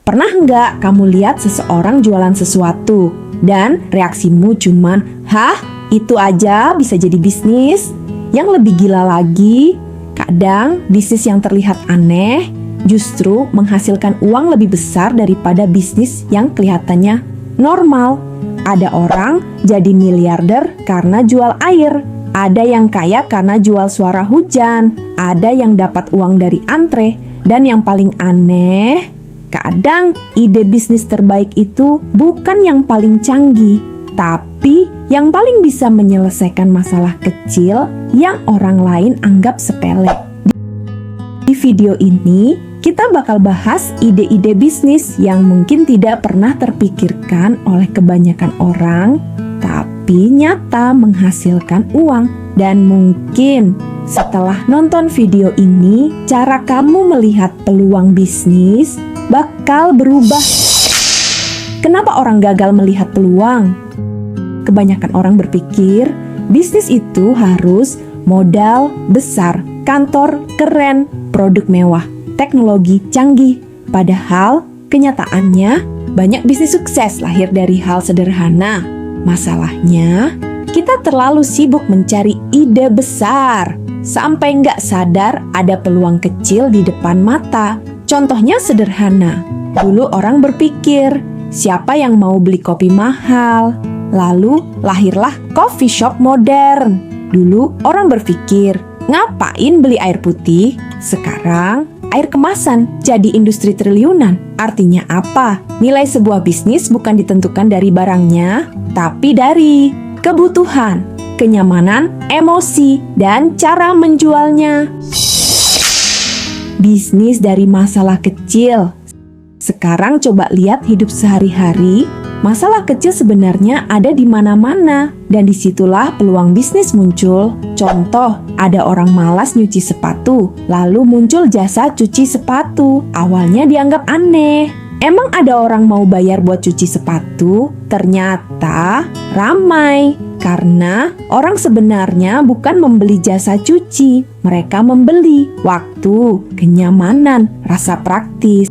Pernah nggak kamu lihat seseorang jualan sesuatu dan reaksimu cuman, "Hah? Itu aja bisa jadi bisnis?" Yang lebih gila lagi, kadang bisnis yang terlihat aneh justru menghasilkan uang lebih besar daripada bisnis yang kelihatannya normal. Ada orang jadi miliarder karena jual air. Ada yang kaya karena jual suara hujan. Ada yang dapat uang dari antre. Dan yang paling aneh, kadang ide bisnis terbaik itu bukan yang paling canggih, tapi yang paling bisa menyelesaikan masalah kecil yang orang lain anggap sepele. Di video ini, kita bakal bahas ide-ide bisnis yang mungkin tidak pernah terpikirkan oleh kebanyakan orang, tapi nyata menghasilkan uang. Dan mungkin setelah nonton video ini, cara kamu melihat peluang bisnis bakal berubah. Kenapa orang gagal melihat peluang? Kebanyakan orang berpikir bisnis itu harus modal besar, kantor keren, produk mewah, teknologi canggih. Padahal kenyataannya banyak bisnis sukses lahir dari hal sederhana. Masalahnya, kita terlalu sibuk mencari ide besar sampai nggak sadar ada peluang kecil di depan mata. Contohnya sederhana. Dulu orang berpikir, siapa yang mau beli kopi mahal? Lalu lahirlah coffee shop modern. Dulu orang berpikir, ngapain beli air putih? Sekarang air kemasan jadi industri triliunan. Artinya apa? Nilai sebuah bisnis bukan ditentukan dari barangnya, tapi dari kebutuhan, kenyamanan, emosi, dan cara menjualnya. Bisnis dari masalah kecil. Sekarang coba lihat hidup sehari-hari. Masalah kecil sebenarnya ada di mana-mana, dan disitulah peluang bisnis muncul. Contoh, ada orang malas nyuci sepatu, lalu muncul jasa cuci sepatu. Awalnya dianggap aneh. Emang ada orang mau bayar buat cuci sepatu? Ternyata ramai. Karena orang sebenarnya bukan membeli jasa cuci. Mereka membeli waktu, kenyamanan, rasa praktis.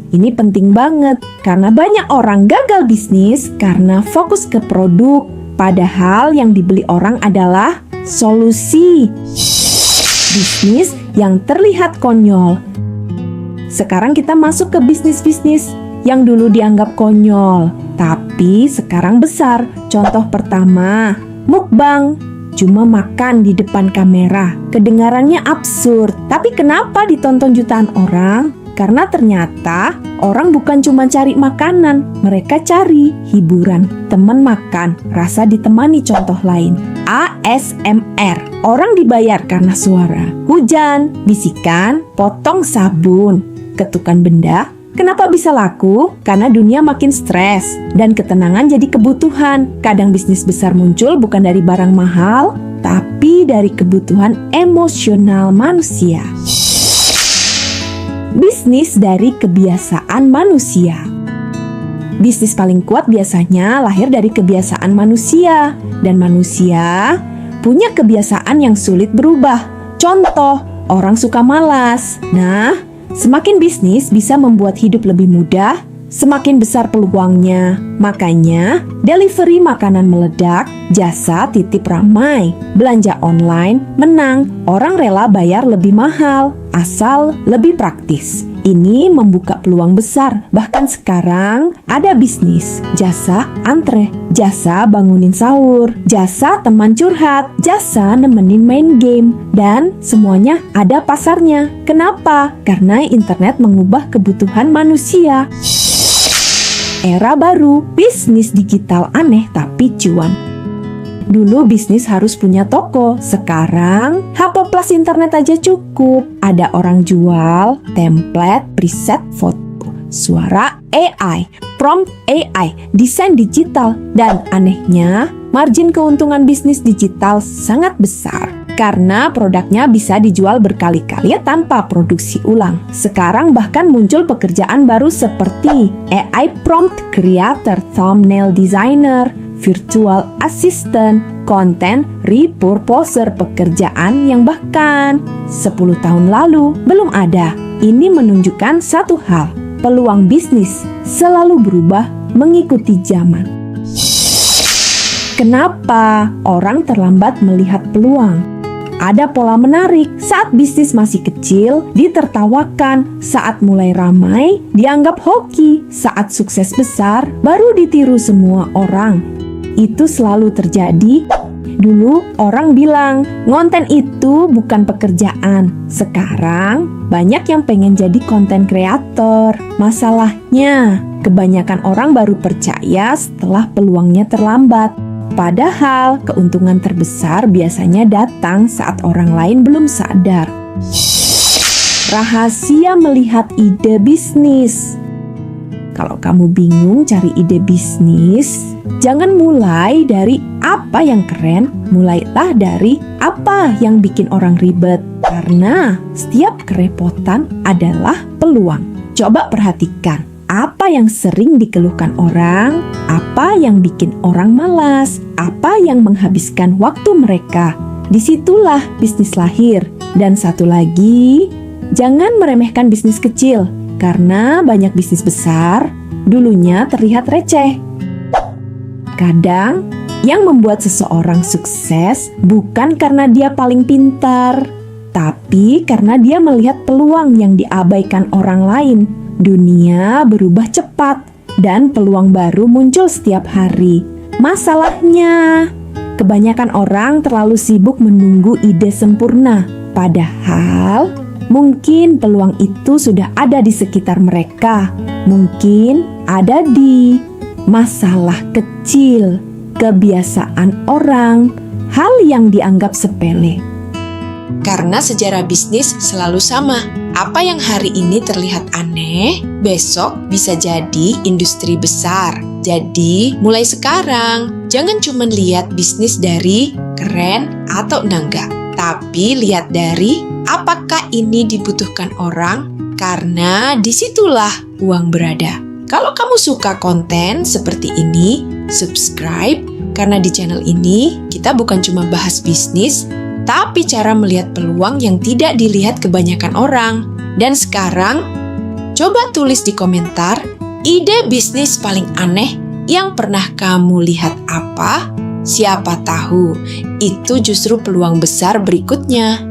Ini penting banget karena banyak orang gagal bisnis karena fokus ke produk. Padahal yang dibeli orang adalah solusi. Bisnis yang terlihat konyol. Sekarang kita masuk ke bisnis-bisnis yang dulu dianggap konyol, tapi sekarang besar. Contoh pertama, mukbang. Cuma makan di depan kamera. Kedengarannya absurd, tapi kenapa ditonton jutaan orang? Karena ternyata orang bukan cuma cari makanan, mereka cari hiburan. Teman makan, rasa ditemani contoh lain. ASMR, orang dibayar karena suara. Hujan, bisikan, potong sabun, ketukan benda. Kenapa bisa laku? Karena dunia makin stres dan ketenangan jadi kebutuhan. Kadang bisnis besar muncul bukan dari barang mahal, tapi dari kebutuhan emosional manusia. Bisnis dari kebiasaan manusia. Bisnis paling kuat biasanya lahir dari kebiasaan manusia, dan manusia punya kebiasaan yang sulit berubah. Contoh, orang suka malas. Nah, semakin bisnis bisa membuat hidup lebih mudah, semakin besar peluangnya. Makanya, delivery makanan meledak, jasa titip ramai, belanja online menang, orang rela bayar lebih mahal, asal lebih praktis. Ini membuka peluang besar. Bahkan sekarang ada bisnis jasa antre, jasa bangunin sahur, jasa teman curhat, jasa nemenin main game, dan semuanya ada pasarnya. Kenapa? Karena internet mengubah kebutuhan manusia. Era baru, bisnis digital aneh tapi cuan. Dulu bisnis harus punya toko, sekarang HP plus internet aja cukup. Ada orang jual template, preset foto, suara AI, prompt AI, desain digital, dan anehnya margin keuntungan bisnis digital sangat besar. Karena produknya bisa dijual berkali-kali tanpa produksi ulang. Sekarang bahkan muncul pekerjaan baru seperti AI prompt creator, thumbnail designer, virtual assistant, content repurposer, pekerjaan yang bahkan 10 tahun lalu belum ada. Ini menunjukkan satu hal, peluang bisnis selalu berubah mengikuti zaman. Kenapa orang terlambat melihat peluang? Ada pola menarik. Saat bisnis masih kecil, ditertawakan. Saat mulai ramai, dianggap hoki. Saat sukses besar, baru ditiru semua orang. Itu selalu terjadi. Dulu orang bilang, konten itu bukan pekerjaan. Sekarang, banyak yang pengen jadi konten kreator. Masalahnya, kebanyakan orang baru percaya setelah peluangnya terlambat. Padahal keuntungan terbesar biasanya datang saat orang lain belum sadar. Rahasia melihat ide bisnis. Kalau kamu bingung cari ide bisnis, jangan mulai dari apa yang keren, mulailah dari apa yang bikin orang ribet. Karena setiap kerepotan adalah peluang. Coba perhatikan. Apa yang sering dikeluhkan orang, apa yang bikin orang malas, apa yang menghabiskan waktu mereka. Disitulah bisnis lahir. Dan satu lagi, jangan meremehkan bisnis kecil, karena banyak bisnis besar dulunya terlihat receh. Kadang, yang membuat seseorang sukses bukan karena dia paling pintar, tapi karena dia melihat peluang yang diabaikan orang lain. Dunia berubah cepat dan peluang baru muncul setiap hari. Masalahnya, kebanyakan orang terlalu sibuk menunggu ide sempurna. Padahal, mungkin peluang itu sudah ada di sekitar mereka. Mungkin ada di masalah kecil, kebiasaan orang, hal yang dianggap sepele. Karena sejarah bisnis selalu sama. Apa yang hari ini terlihat aneh, besok bisa jadi industri besar. Jadi, mulai sekarang, jangan cuma lihat bisnis dari keren atau enggak, tapi lihat dari apakah ini dibutuhkan orang, karena disitulah uang berada. Kalau kamu suka konten seperti ini, subscribe, karena di channel ini kita bukan cuma bahas bisnis, tapi cara melihat peluang yang tidak dilihat kebanyakan orang. Dan sekarang, coba tulis di komentar ide bisnis paling aneh yang pernah kamu lihat apa? Siapa tahu, itu justru peluang besar berikutnya.